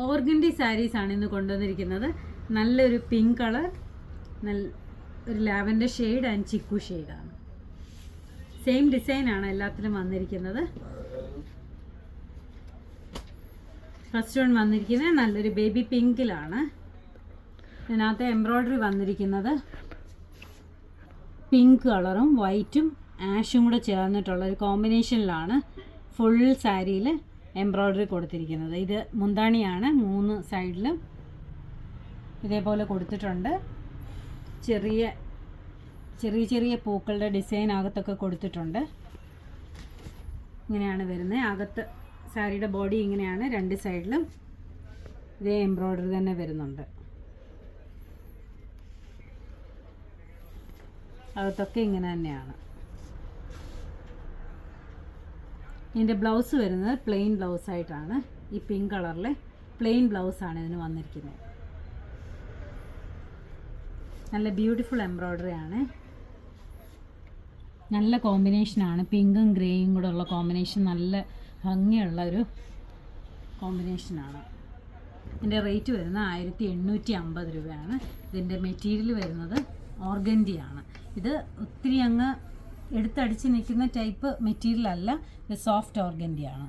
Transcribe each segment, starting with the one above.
Organdie സാരീസാണ് ഇന്ന് കൊണ്ടുവന്നിരിക്കുന്നത്. നല്ലൊരു പിങ്ക് കളർ, ഒരു ലാവൻഡർ ഷെയ്ഡ് ആൻഡ് ചിക്കു ഷെയ്ഡാണ്. സെയിം ഡിസൈനാണ് എല്ലാത്തിലും വന്നിരിക്കുന്നത്. ഫസ്റ്റ് വൺ വന്നിരിക്കുന്നത് നല്ലൊരു ബേബി പിങ്കിലാണ്. ഇതിനകത്ത് എംബ്രോയ്ഡറി വന്നിരിക്കുന്നത് പിങ്ക് കളറും വൈറ്റും ആഷും കൂടെ ചേർന്നിട്ടുള്ളൊരു കോമ്പിനേഷനിലാണ് ഫുൾ സാരിയിൽ എംബ്രോയ്ഡറി കൊടുത്തിരിക്കുന്നത്. ഇത് മുന്താണിയാണ്. 3 സൈഡിലും ഇതേപോലെ കൊടുത്തിട്ടുണ്ട്. ചെറിയ ചെറിയ പൂക്കളുടെ ഡിസൈൻ അകത്തൊക്കെ കൊടുത്തിട്ടുണ്ട്. ഇങ്ങനെയാണ് വരുന്നത്. അകത്ത് സാരിയുടെ ബോഡി ഇങ്ങനെയാണ്. 2 സൈഡിലും ഇതേ എംബ്രോയ്ഡറി തന്നെ വരുന്നുണ്ട്. അകത്തൊക്കെ ഇങ്ങനെ തന്നെയാണ്. ഇതിൻ്റെ ബ്ലൗസ് വരുന്നത് പ്ലെയിൻ ബ്ലൗസായിട്ടാണ്. ഈ പിങ്ക് കളറിലെ പ്ലെയിൻ ബ്ലൗസാണ് ഇതിന് വന്നിരിക്കുന്നത്. നല്ല ബ്യൂട്ടിഫുൾ എംബ്രോയ്ഡറി ആണ്. നല്ല കോമ്പിനേഷനാണ്. പിങ്കും ഗ്രേയും കൂടെ ഉള്ള കോമ്പിനേഷൻ നല്ല ഭംഗിയുള്ള ഒരു കോമ്പിനേഷനാണ്. ഇതിൻ്റെ റേറ്റ് വരുന്നത് 1850 രൂപയാണ്. ഇതിൻ്റെ മെറ്റീരിയൽ വരുന്നത് ഓർഗൻഡിയാണ്. ഇത് ഒത്തിരി അങ്ങ് എടുത്തടിച്ച് നിൽക്കുന്ന ടൈപ്പ് മെറ്റീരിയൽ അല്ല. ഇത് സോഫ്റ്റ് ഓർഗൻഡിയാണ്.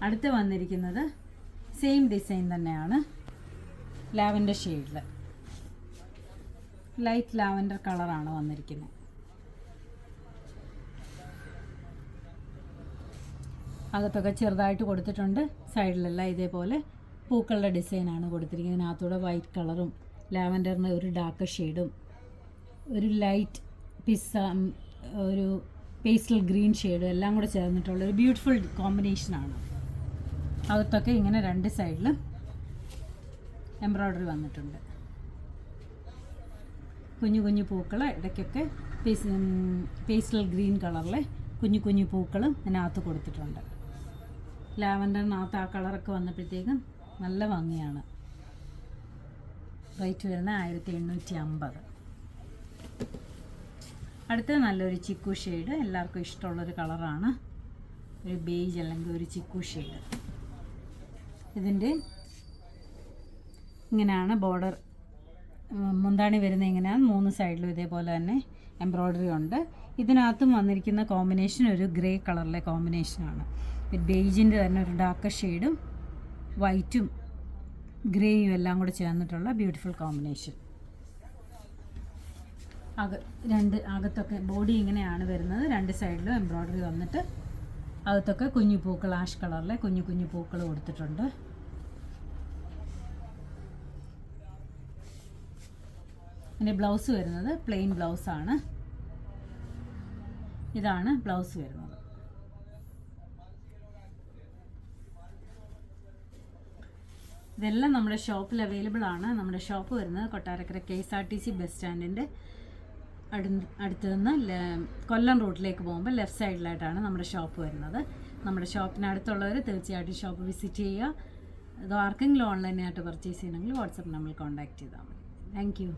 അടുത്ത് വന്നിരിക്കുന്നത് സെയിം ഡിസൈൻ തന്നെയാണ്. ലാവൻഡർ ഷെയ്ഡിൽ ലൈറ്റ് ലാവൻഡർ കളറാണ് വന്നിരിക്കുന്നത്. അകത്തൊക്കെ ചെറുതായിട്ട് കൊടുത്തിട്ടുണ്ട്. സൈഡിലെല്ലാം ഇതേപോലെ പൂക്കളുടെ ഡിസൈനാണ് കൊടുത്തിരിക്കുന്നത്. ഇതിനകത്തൂടെ വൈറ്റ് കളറും ലാവൻഡറിന് ഒരു ഡാർക്ക് ഷെയ്ഡും ഒരു ലൈറ്റ് ഒരു പേസ്റ്റൽ ഗ്രീൻ ഷെയ്ഡും എല്ലാം കൂടെ ചേർന്നിട്ടുള്ളൊരു ബ്യൂട്ടിഫുൾ കോമ്പിനേഷനാണ്. അകത്തൊക്കെ ഇങ്ങനെ 2 സൈഡിലും എംബ്രോയ്ഡറി വന്നിട്ടുണ്ട്. കുഞ്ഞു പൂക്കൾ ഇടയ്ക്കൊക്കെ പേസ്റ്റൽ ഗ്രീൻ കളറിലെ കുഞ്ഞു പൂക്കളും ഇതിനകത്ത് കൊടുത്തിട്ടുണ്ട്. ലാവൻഡറിനകത്ത് ആ കളറൊക്കെ വന്നപ്പോഴത്തേക്കും നല്ല ഭംഗിയാണ്. റേറ്റ് വരുന്നത് 1850. അടുത്തത് നല്ലൊരു ചിക്കു ഷെയ്ഡ്. എല്ലാവർക്കും ഇഷ്ടമുള്ളൊരു കളറാണ്. ഒരു ബേജ് അല്ലെങ്കിൽ ഒരു ചിക്കു ഷെയ്ഡ്. ഇതിൻ്റെ ഇങ്ങനെയാണ് ബോർഡർ. മുന്താണി വരുന്നത് ഇങ്ങനെയാണ്. 3 സൈഡിലും ഇതേപോലെ തന്നെ എംബ്രോയ്ഡറി ഉണ്ട്. ഇതിനകത്തും വന്നിരിക്കുന്ന കോമ്പിനേഷൻ ഒരു ഗ്രേ കളറിലെ കോമ്പിനേഷനാണ്. ബേജിൻ്റെ തന്നെ ഒരു ഡാർക്ക് ഷെയ്ഡും വൈറ്റും ഗ്രേയും എല്ലാം കൂടെ ചേർന്നിട്ടുള്ള ബ്യൂട്ടിഫുൾ കോമ്പിനേഷൻ. അകത്തൊക്കെ ബോഡി ഇങ്ങനെയാണ് വരുന്നത്. 2 സൈഡിലും എംബ്രോയ്ഡറി വന്നിട്ട് അകത്തൊക്കെ കുഞ്ഞു പൂക്കൾ, ആഷ് കളറിലെ കുഞ്ഞു പൂക്കൾ കൊടുത്തിട്ടുണ്ട്. ഇതിൻ്റെ ബ്ലൗസ് വരുന്നത് പ്ലെയിൻ ബ്ലൗസാണ്. ഇതാണ് ബ്ലൗസ് വരുന്നത്. ഇതെല്ലാം നമ്മുടെ ഷോപ്പിൽ അവൈലബിൾ ആണ്. നമ്മുടെ ഷോപ്പ് വരുന്നത് കൊട്ടാരക്കര KSRTC ബസ് സ്റ്റാൻഡിൻ്റെ അടുത്ത് നിന്ന് കൊല്ലം റൂട്ടിലേക്ക് പോകുമ്പോൾ ലെഫ്റ്റ് സൈഡിലായിട്ടാണ് നമ്മുടെ ഷോപ്പ് വരുന്നത്. നമ്മുടെ ഷോപ്പിനടുത്തുള്ളവർ തീർച്ചയായിട്ടും ഷോപ്പ് വിസിറ്റ് ചെയ്യുക. അത് ആർക്കെങ്കിലും ഓൺലൈനായിട്ട് പർച്ചേസ് ചെയ്യണമെങ്കിൽ വാട്സപ്പ് നമ്പറിൽ കോൺടാക്റ്റ് ചെയ്താൽ മതി. Thank you.